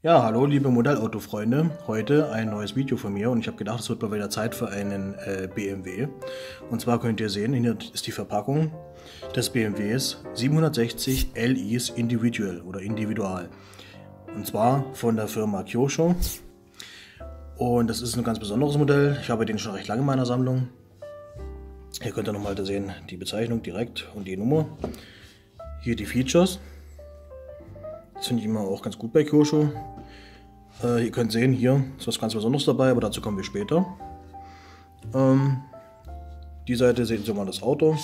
Ja, hallo liebe Modellautofreunde, heute ein neues Video von mir und ich habe gedacht, es wird mal wieder Zeit für einen BMW. Und zwar könnt ihr sehen, hier ist die Verpackung des BMWs 760 LIs Individual oder Individual. Und zwar von der Firma Kyosho. Und das ist ein ganz besonderes Modell, ich habe den schon recht lange in meiner Sammlung. Hier könnt ihr nochmal sehen, die Bezeichnung direkt und die Nummer. Hier die Features. Das finde ich immer auch ganz gut bei Kyosho. Ihr könnt sehen, hier ist was ganz Besonderes dabei, aber dazu kommen wir später. Die Seite seht ihr mal das Auto.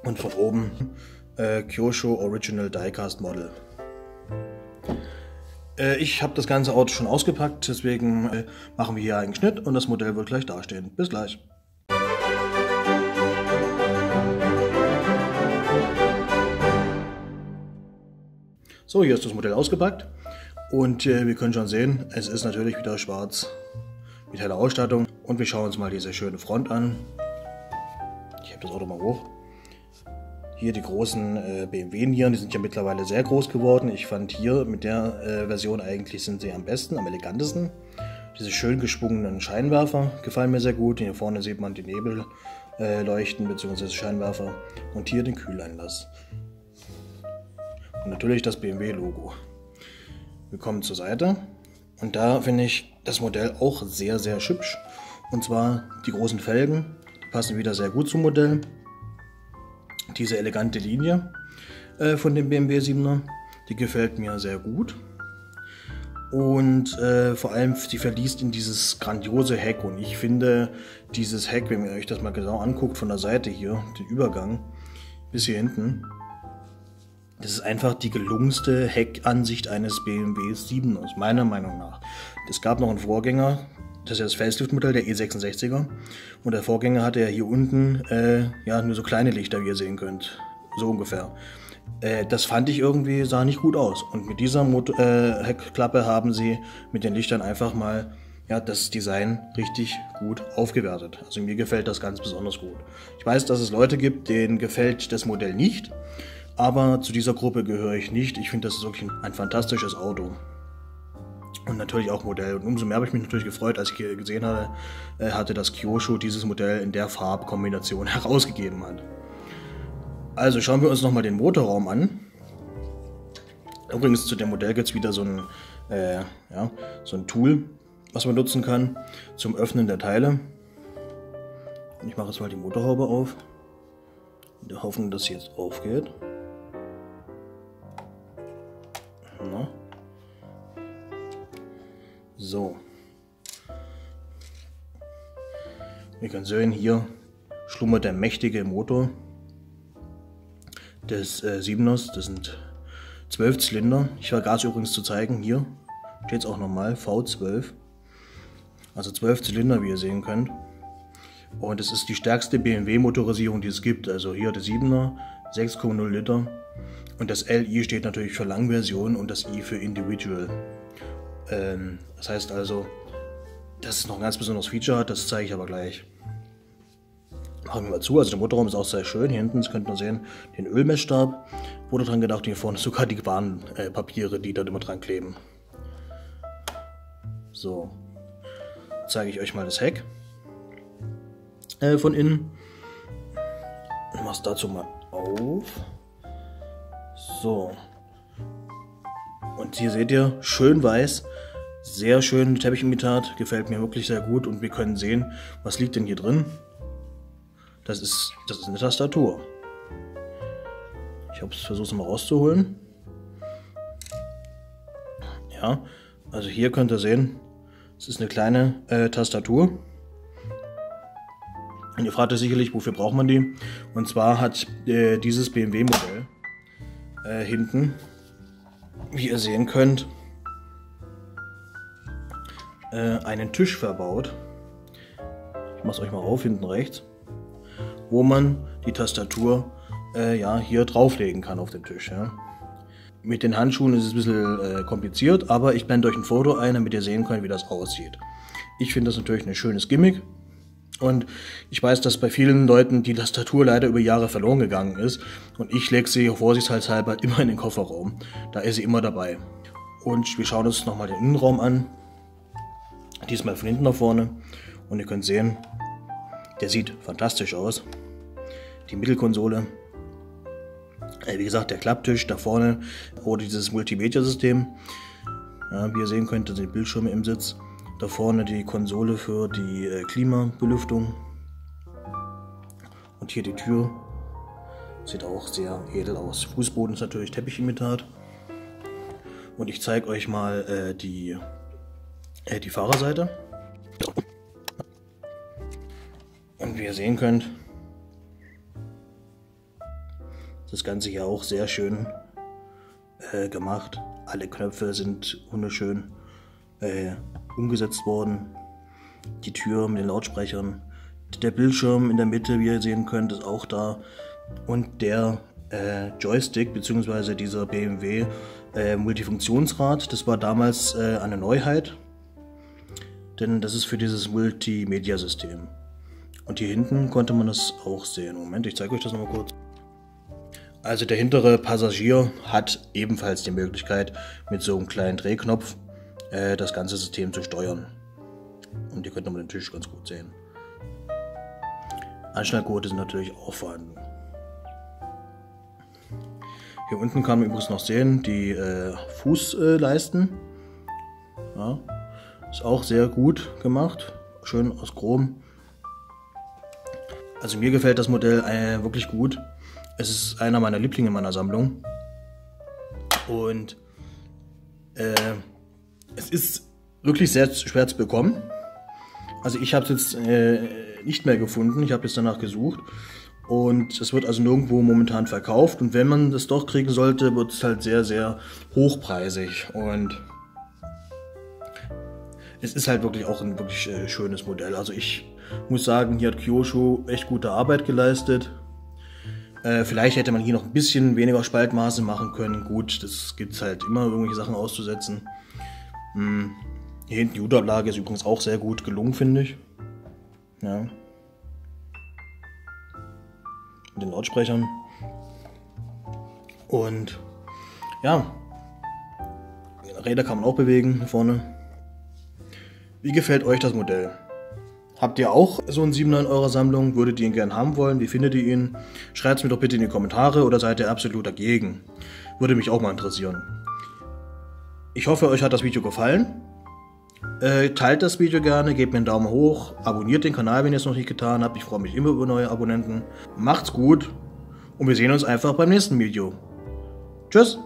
Und von oben Kyosho Original Diecast Model. Ich habe das ganze Auto schon ausgepackt, deswegen machen wir hier einen Schnitt und das Modell wird gleich dastehen. Bis gleich. So, hier ist das Modell ausgepackt und wir können schon sehen, es ist natürlich wieder schwarz mit heller Ausstattung. Und wir schauen uns mal diese schöne Front an. Ich habe das Auto mal hoch. Hier die großen BMW-Nieren, die sind ja mittlerweile sehr groß geworden. Ich fand hier mit der Version eigentlich sind sie am besten, am elegantesten. Diese schön geschwungenen Scheinwerfer gefallen mir sehr gut. Hier vorne sieht man die Nebel leuchten bzw. Scheinwerfer und hier den Kühleinlass. Und natürlich das BMW-Logo. Wir kommen zur Seite und da finde ich das Modell auch sehr, sehr hübsch. Und zwar die großen Felgen, die passen wieder sehr gut zum Modell. Diese elegante Linie von dem BMW 7er, die gefällt mir sehr gut. Und vor allem, sie verliest in dieses grandiose Heck. Und ich finde dieses Heck, wenn ihr euch das mal genau anguckt, von der Seite hier, den Übergang bis hier hinten, das ist einfach die gelungenste Heckansicht eines BMW 7ers, meiner Meinung nach. Es gab noch einen Vorgänger, das ist ja das Facelift-Modell, der E66er. Und der Vorgänger hatte ja hier unten ja, nur so kleine Lichter, wie ihr sehen könnt. So ungefähr. Das fand ich irgendwie, sah nicht gut aus. Und mit dieser Heckklappe haben sie mit den Lichtern einfach mal ja, das Design richtig gut aufgewertet. Also mir gefällt das ganz besonders gut. Ich weiß, dass es Leute gibt, denen gefällt das Modell nicht. Aber zu dieser Gruppe gehöre ich nicht. Ich finde, das ist wirklich ein fantastisches Auto. Und natürlich auch Modell. Und umso mehr habe ich mich natürlich gefreut, als ich hier gesehen hatte, dass Kyosho dieses Modell in der Farbkombination herausgegeben hat. Also schauen wir uns nochmal den Motorraum an. Übrigens zu dem Modell gibt es wieder so ein Tool, was man nutzen kann zum Öffnen der Teile. Ich mache jetzt mal die Motorhaube auf. In der Hoffnung, dass sie jetzt aufgeht. Na. So. Wir können sehen, hier schlummert der mächtige Motor des 7ers. Das sind 12 Zylinder. Ich vergaß übrigens zu zeigen, hier steht es auch nochmal, V12. Also 12 Zylinder, wie ihr sehen könnt. Und es ist die stärkste BMW-Motorisierung, die es gibt. Also hier der 7er, 6,0 Liter. Und das LI steht natürlich für Langversion und das I für Individual. Das heißt also, dass es noch ein ganz besonderes Feature hat, das zeige ich aber gleich. Machen wir mal zu, also der Motorraum ist auch sehr schön. Hier hinten, das könnt ihr sehen, den Ölmessstab. Wurde dran gedacht, hier vorne sogar die Warnpapiere, die dort immer dran kleben. So, zeige ich euch mal das Heck von innen. Ich mache es dazu mal auf. So. Und hier seht ihr, schön weiß, sehr schön Teppichimitat, gefällt mir wirklich sehr gut. Und wir können sehen, was liegt denn hier drin. Das ist eine Tastatur. Ich versuche es mal rauszuholen. Ja, also hier könnt ihr sehen, es ist eine kleine Tastatur. Und ihr fragt euch sicherlich, wofür braucht man die? Und zwar hat dieses BMW-Modell hinten, wie ihr sehen könnt, einen Tisch verbaut. Ich mache es euch mal auf, hinten rechts, wo man die Tastatur ja, hier drauflegen kann auf den Tisch. Ja. Mit den Handschuhen ist es ein bisschen kompliziert, aber ich blende euch ein Foto ein, damit ihr sehen könnt, wie das aussieht. Ich finde das natürlich ein schönes Gimmick. Und ich weiß, dass bei vielen Leuten die Tastatur leider über Jahre verloren gegangen ist. Und ich lege sie vorsichtshalber immer in den Kofferraum. Da ist sie immer dabei. Und wir schauen uns nochmal den Innenraum an. Diesmal von hinten nach vorne. Und ihr könnt sehen, der sieht fantastisch aus. Die Mittelkonsole. Wie gesagt, der Klapptisch da vorne oder dieses Multimedia-System. Ja, wie ihr sehen könnt, da sind die Bildschirme im Sitz. Da vorne die Konsole für die Klimabelüftung. Und hier die Tür. Sieht auch sehr edel aus. Fußboden ist natürlich Teppichimitat. Und ich zeige euch mal die Fahrerseite. Und wie ihr sehen könnt, das Ganze hier auch sehr schön gemacht. Alle Knöpfe sind wunderschön umgesetzt worden. Die Tür mit den Lautsprechern. Der Bildschirm in der Mitte, wie ihr sehen könnt, ist auch da. Und der Joystick bzw. dieser BMW Multifunktionsrad, das war damals eine Neuheit. Denn das ist für dieses Multimedia-System. Und hier hinten konnte man das auch sehen. Moment, ich zeige euch das nochmal kurz. Also der hintere Passagier hat ebenfalls die Möglichkeit, mit so einem kleinen Drehknopf das ganze System zu steuern. Und ihr könnt nochmal den Tisch ganz gut sehen. Anschnallgurte sind natürlich auch vorhanden. Hier unten kann man übrigens noch sehen, die Fußleisten. Ja, ist auch sehr gut gemacht. Schön aus Chrom. Also mir gefällt das Modell wirklich gut. Es ist einer meiner Lieblinge in meiner Sammlung. Und es ist wirklich sehr schwer zu bekommen. Also ich habe es jetzt nicht mehr gefunden. Ich habe jetzt danach gesucht. Und es wird also nirgendwo momentan verkauft. Und wenn man das doch kriegen sollte, wird es halt sehr, sehr hochpreisig. Und es ist halt wirklich auch ein wirklich schönes Modell. Also ich muss sagen, hier hat Kyosho echt gute Arbeit geleistet. Vielleicht hätte man hier noch ein bisschen weniger Spaltmaße machen können. Gut, das gibt es halt immer, irgendwelche Sachen auszusetzen. Hier hinten die Hutablage ist übrigens auch sehr gut gelungen, finde ich. Ja. Mit den Lautsprechern. Und ja, Räder kann man auch bewegen hier vorne. Wie gefällt euch das Modell? Habt ihr auch so eine 7-9 € Sammlung? Würdet ihr ihn gerne haben wollen? Wie findet ihr ihn? Schreibt es mir doch bitte in die Kommentare oder seid ihr absolut dagegen? Würde mich auch mal interessieren. Ich hoffe, euch hat das Video gefallen. Teilt das Video gerne, gebt mir einen Daumen hoch, abonniert den Kanal, wenn ihr es noch nicht getan habt. Ich freue mich immer über neue Abonnenten. Macht's gut und wir sehen uns einfach beim nächsten Video. Tschüss!